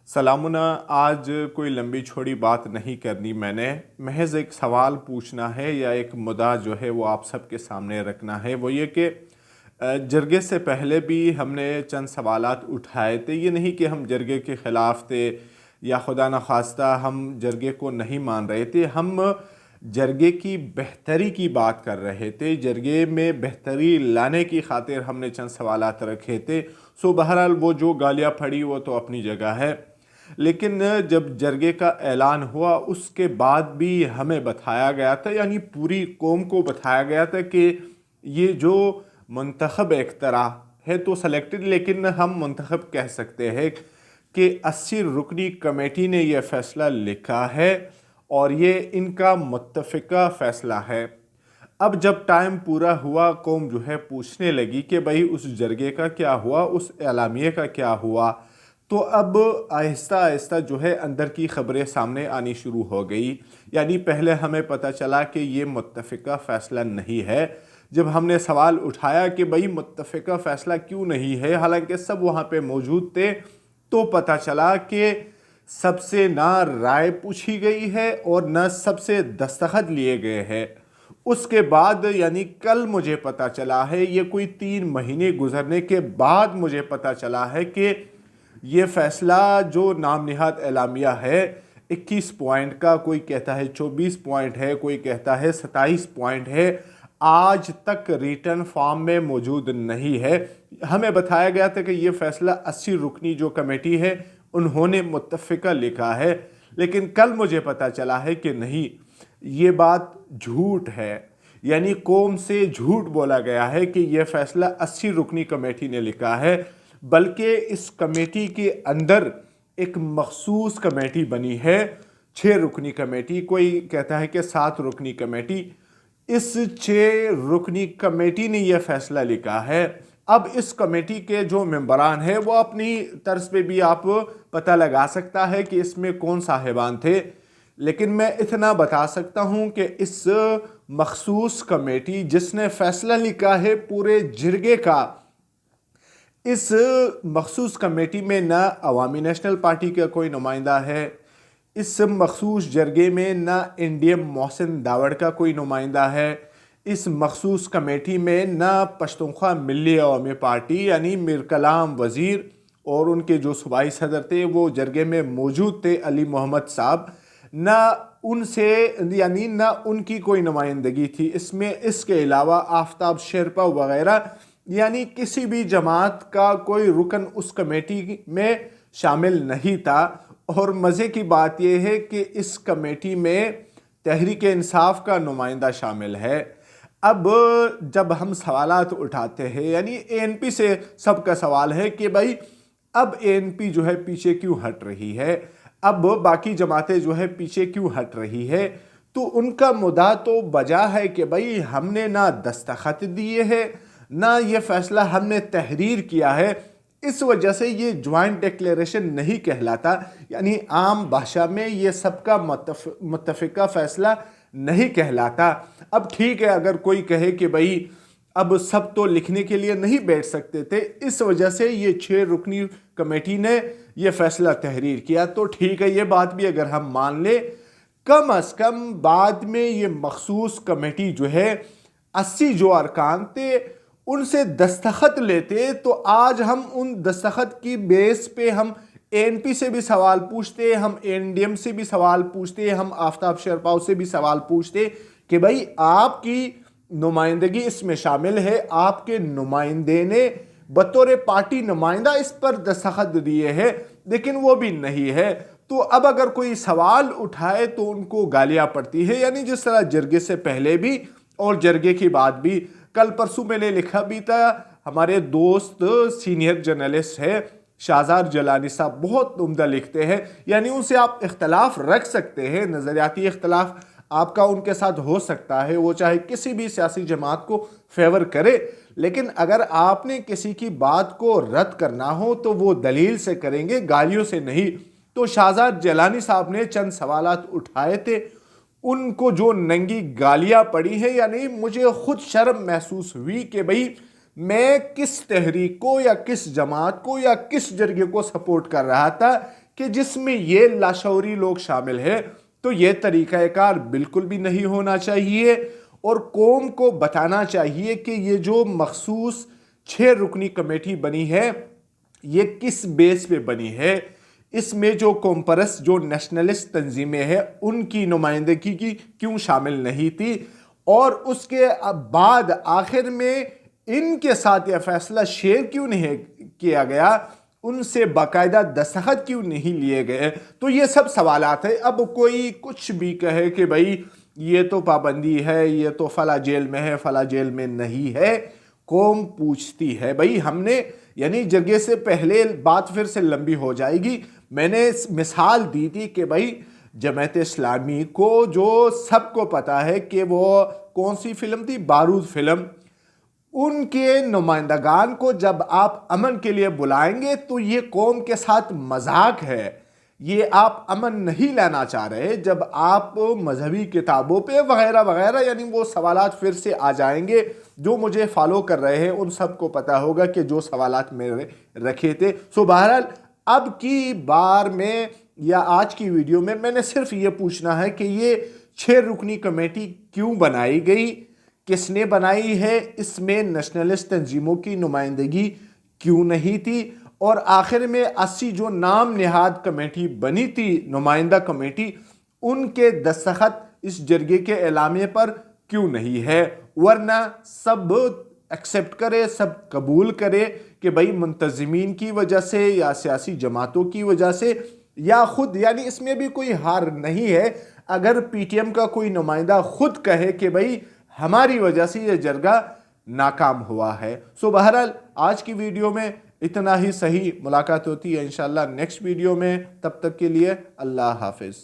सलामुना। आज कोई लंबी छोड़ी बात नहीं करनी, मैंने महज एक सवाल पूछना है या एक मुद्दा जो है वो आप सबके सामने रखना है। वो ये कि जरगे से पहले भी हमने चंद सवालात उठाए थे। ये नहीं कि हम जरगे के ख़िलाफ़ थे या खुदा न खास्ता हम जरगे को नहीं मान रहे थे। हम जरगे की बेहतरी की बात कर रहे थे, जरगे में बेहतरी लाने की खातिर हमने चंद सवालात रखे थे। सो बहरहाल वो जो गालियाँ पड़ी वो तो अपनी जगह है, लेकिन जब जरगे का ऐलान हुआ उसके बाद भी हमें बताया गया था, यानी पूरी कौम को बताया गया था कि ये जो मुंतखब एक तरह है तो सेलेक्टेड, लेकिन हम मुंतखब कह सकते हैं कि 80 रुकनी कमेटी ने यह फ़ैसला लिखा है और ये इनका मुत्तफ़िका फ़ैसला है। अब जब टाइम पूरा हुआ, कौम जो है पूछने लगी कि भाई उस जरगे का क्या हुआ, उस एलामिये का क्या हुआ। तो अब आहिस्ता आहिस्ता जो है अंदर की ख़बरें सामने आनी शुरू हो गई। यानी पहले हमें पता चला कि ये मुत्तफ़िका फ़ैसला नहीं है। जब हमने सवाल उठाया कि भाई मुत्तफ़िका फ़ैसला क्यों नहीं है, हालांकि सब वहाँ पे मौजूद थे, तो पता चला कि सबसे ना राय पूछी गई है और न सबसे दस्तखत लिए गए हैं। उसके बाद यानी कल मुझे पता चला है, ये कोई 3 महीने गुजरने के बाद मुझे पता चला है कि ये फ़ैसला जो नाम निहाद एलामिया है 21 पॉइंट का, कोई कहता है 24 पॉइंट है, कोई कहता है 27 पॉइंट है, आज तक रिटर्न फॉर्म में मौजूद नहीं है। हमें बताया गया था कि ये फ़ैसला 80 रुकनी जो कमेटी है उन्होंने मुत्तफ़िका लिखा है, लेकिन कल मुझे पता चला है कि नहीं, ये बात झूठ है। यानी कौम से झूठ बोला गया है कि यह फ़ैसला 80 रुकनी कमेटी ने लिखा है, बल्कि इस कमेटी के अंदर एक मखसूस कमेटी बनी है, 6 रुकनी कमेटी, कोई कहता है कि 7 रुकनी कमेटी। इस 6 रुकनी कमेटी ने यह फ़ैसला लिखा है। अब इस कमेटी के जो मेंबरान हैं वो अपनी तर्ज पे भी आप पता लगा सकता है कि इसमें कौन साहिबान थे, लेकिन मैं इतना बता सकता हूं कि इस मखसूस कमेटी जिसने फ़ैसला लिखा है पूरे जिरगे का, इस मखसूस कमेटी में न अवामी नेशनल पार्टी का कोई नुमाइंदा है, इस मखसूस जरगे में न इंडियन मोहसिन दावड़ का कोई नुमाइंदा है, इस मखसूस कमेटी में न पश्तूनख्वा मिल्ली अवामी पार्टी यानी मीर कलाम वज़ीर और उनके जो सूबाई सदर थे वो जरगे में मौजूद थे, अली मोहम्मद साहब, न उनसे यानी न उनकी कोई नुमाइंदगी थी इसमें। इसके अलावा आफ्ताब शेरपा वगैरह यानी किसी भी जमात का कोई रुकन उस कमेटी में शामिल नहीं था। और मज़े की बात यह है कि इस कमेटी में तहरीक इंसाफ का नुमाइंदा शामिल है। अब जब हम सवालात उठाते हैं, यानी एएनपी से सबका सवाल है कि भाई अब एएनपी जो है पीछे क्यों हट रही है, अब बाकी जमातें जो है पीछे क्यों हट रही है, तो उनका मुद्दा तो बजा है कि भाई हमने ना दस्तखत दिए हैं, ना ये फ़ैसला हमने तहरीर किया है, इस वजह से ये ज्वाइंट डिक्लेरेशन नहीं कहलाता। यानी आम भाषा में ये सबका मुत्तफ़िका फ़ैसला नहीं कहलाता। अब ठीक है, अगर कोई कहे कि भाई अब सब तो लिखने के लिए नहीं बैठ सकते थे, इस वजह से ये 6 रुकनी कमेटी ने ये फ़ैसला तहरीर किया, तो ठीक है, ये बात भी अगर हम मान ले, कम अज़ कम बाद में ये मखसूस कमेटी जो है 80 जो अरकान थे उनसे दस्तखत लेते, तो आज हम उन दस्तखत की बेस पे हम एएनपी से भी सवाल पूछते, हम एनडीएम से भी सवाल पूछते, हम आफ्ताब शेरपाव से भी सवाल पूछते कि भाई आपकी नुमाइंदगी इसमें शामिल है, आपके नुमाइंदे ने बतौर पार्टी नुमाइंदा इस पर दस्तखत दिए हैं, लेकिन वो भी नहीं है। तो अब अगर कोई सवाल उठाए तो उनको गालियां पड़ती है, यानी जिस तरह जरगे से पहले भी और जरगे के बाद भी। कल परसों मैंने लिखा भी था, हमारे दोस्त सीनियर जर्नलिस्ट है शाहज़ाद जलानी साहब, बहुत उम्दा लिखते हैं, यानी उनसे आप इख्तलाफ रख सकते हैं, नज़रियाती इख्तलाफ आपका उनके साथ हो सकता है, वो चाहे किसी भी सियासी जमात को फेवर करे, लेकिन अगर आपने किसी की बात को रद्द करना हो तो वो दलील से करेंगे, गालियों से नहीं। तो शाहज़ाद जलानी साहब ने चंद सवालात उठाए थे, उनको जो नंगी गालियां पड़ी है, यानी मुझे खुद शर्म महसूस हुई कि भाई मैं किस तहरीक को या किस जमात को या किस जरगे को सपोर्ट कर रहा था कि जिसमें ये लाशौरी लोग शामिल हैं, तो ये तरीक़ाकार बिल्कुल भी नहीं होना चाहिए। और कौम को बताना चाहिए कि ये जो मखसूस 6 रुकनी कमेटी बनी है, ये किस बेस पे बनी है। इसमें जो कॉम्परस, जो नेशनलिस्ट तंजीमें हैं, उनकी नुमाइंदगी की क्यों शामिल नहीं थी, और उसके बाद आखिर में इनके साथ यह फैसला शेयर क्यों नहीं किया गया, उनसे बाकायदा दस्तखत क्यों नहीं लिए गए। तो ये सब सवालात है। अब कोई कुछ भी कहे कि भाई ये तो पाबंदी है, ये तो फला जेल में है, फला जेल में नहीं है, कौम पूछती है। भाई हमने, यानी जगह से पहले बात फिर से लंबी हो जाएगी। मैंने मिसाल दी थी कि भाई जमात इस्लामी को, जो सबको पता है कि वो कौन सी फिल्म थी, बारूद फिल्म, उनके नुमाइंदगान को जब आप अमन के लिए बुलाएंगे तो ये कौम के साथ मजाक है, ये आप अमन नहीं लाना चाह रहे। जब आप मजहबी किताबों पे वगैरह वगैरह, यानी वो सवालात फिर से आ जाएंगे। जो मुझे फॉलो कर रहे हैं उन सबको पता होगा कि जो सवालात मैंने रखे थे। सो बहरहाल अब की बार में या आज की वीडियो में मैंने सिर्फ ये पूछना है कि ये 6 रुकनी कमेटी क्यों बनाई गई, किसने बनाई है, इसमें नेशनलिस्ट तंजीमों की नुमाइंदगी क्यों नहीं थी, और आखिर में 80 जो नाम निहाद कमेटी बनी थी, नुमाइंदा कमेटी, उनके दस्तखत इस जरगे के एलामिया पर क्यों नहीं है। वरना सब एक्सेप्ट करे, सब कबूल करे कि भाई मुंतज़िमीन की वजह से या सियासी जमातों की वजह से या खुद, यानी इसमें भी कोई हार नहीं है अगर PTM का कोई नुमाइंदा खुद कहे कि भाई हमारी वजह से यह जरगा नाकाम हुआ है। सो बहरहाल आज की वीडियो में इतना ही सही। मुलाकात होती है इंशाल्लाह नेक्स्ट वीडियो में। तब तक के लिए अल्लाह हाफिज़।